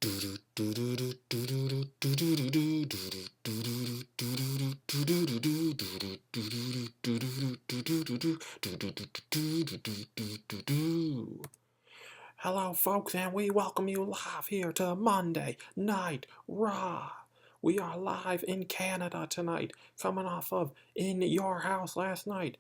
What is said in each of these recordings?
Hello, folks, and we welcome you live here to Monday Night Raw. We are live in Canada tonight, coming off of In Your House last night.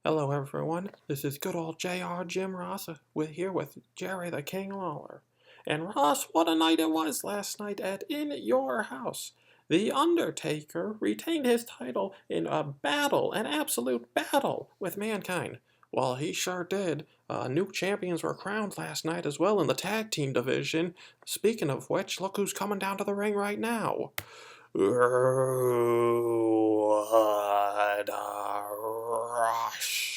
Hello, everyone. This is good old JR Jim Ross here with Jerry the King Lawler. And Ross, what a night it was last night at In Your House. The Undertaker retained his title in a battle, an absolute battle with Mankind. Well, he sure did. New champions were crowned last night as well in the tag team division. Speaking of which, look who's coming down to the ring right now. What a rush.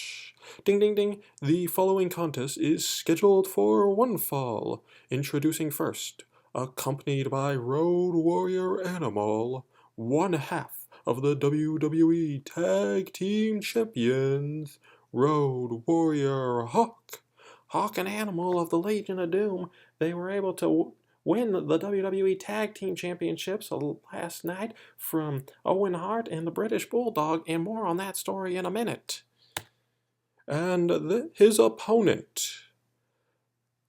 Ding ding ding. The following contest is scheduled for one fall. Introducing first, accompanied by Road Warrior Animal, one half of the WWE Tag Team Champions, Road Warrior Hawk. Hawk and Animal of the Legion of Doom, they were able to win the WWE Tag Team Championships last night from Owen Hart and the British Bulldog, and more on that story in a minute. And his opponent,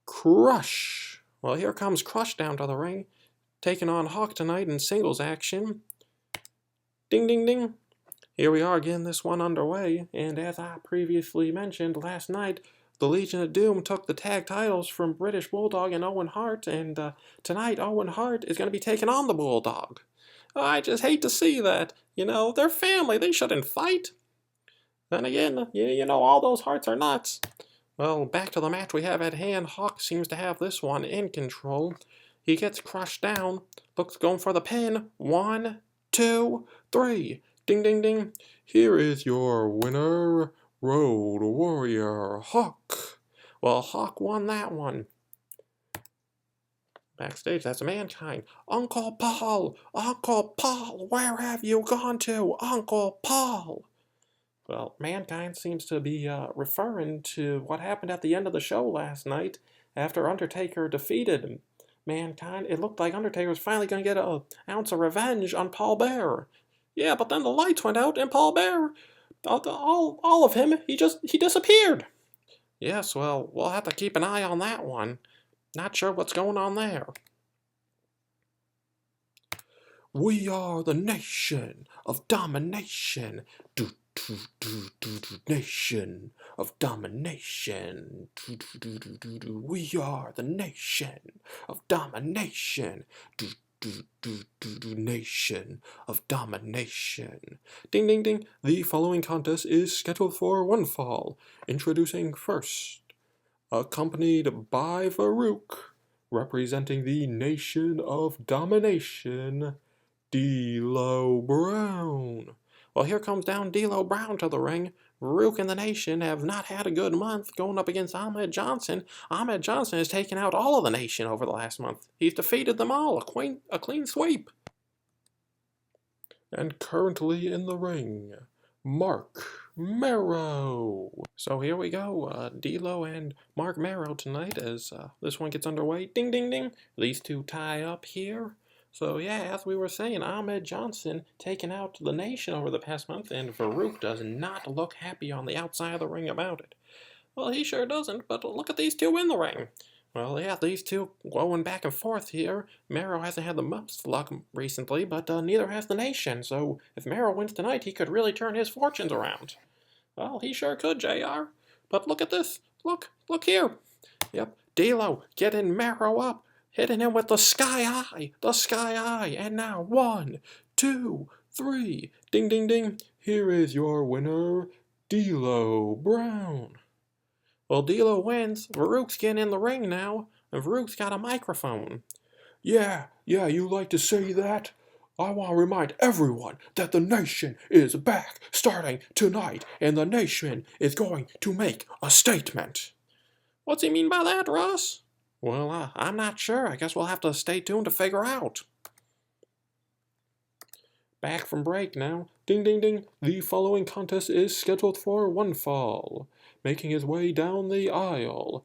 Crush. Well, here comes Crush down to the ring, taking on Hawk tonight in singles action. Ding, ding, ding. Here we are getting this one underway, and as I previously mentioned last night, the Legion of Doom took the tag titles from British Bulldog and Owen Hart, and tonight Owen Hart is going to be taking on the Bulldog. I just hate to see that. You know, they're family. They shouldn't fight. Then again, you know, all those Harts are nuts. Well, back to the match we have at hand. Hawk seems to have this one in control. He gets crushed down. Looks going for the pin. 1, 2, 3. Ding, ding, ding. Here is your winner, Road Warrior Hawk. Well, Hawk won that one. Backstage, that's Mankind. Uncle Paul! Uncle Paul! Where have you gone to, Uncle Paul? Well, Mankind seems to be referring to what happened at the end of the show last night after Undertaker defeated Mankind. It looked like Undertaker was finally going to get an ounce of revenge on Paul Bearer. Yeah, but then the lights went out and Paul Bearer, all of him, he disappeared. Yes, well, we'll have to keep an eye on that one. Not sure what's going on there. We are the nation of domination. Nation of domination. We are the nation of domination. Nation of domination. Ding, ding, ding. The following contest is scheduled for one fall. Introducing first, accompanied by Farouk, representing the nation of domination, D'Lo Brown. Well, here comes down D'Lo Brown to the ring. Farouk and the Nation have not had a good month going up against Ahmed Johnson. Ahmed Johnson has taken out all of the Nation over the last month. He's defeated them all, a clean sweep. And currently in the ring, Mark Marrow. So here we go, D'Lo and Mark Marrow tonight as this one gets underway. Ding, ding, ding. These two tie up here. So yeah, as we were saying, Ahmed Johnson taking out the Nation over the past month, and Farouk does not look happy on the outside of the ring about it. Well, he sure doesn't, but look at these two in the ring. Well, yeah, these two going back and forth here. Marrow hasn't had the most luck recently, but neither has the Nation, so if Marrow wins tonight, he could really turn his fortunes around. Well, he sure could, JR. But look at this. Look here. Yep, D'Lo getting Marrow up. Hitting him with the sky eye, and now 1, 2, 3, ding, ding, ding. Here is your winner, D'Lo Brown. Well, D'Lo wins. Farouk's getting in the ring now, and Farouk's got a microphone. Yeah, you like to say that? I want to remind everyone that the Nation is back starting tonight, and the Nation is going to make a statement. What's he mean by that, Ross? Well, I'm not sure. I guess we'll have to stay tuned to figure out. Back from break now. Ding, ding, ding. The following contest is scheduled for one fall. Making his way down the aisle,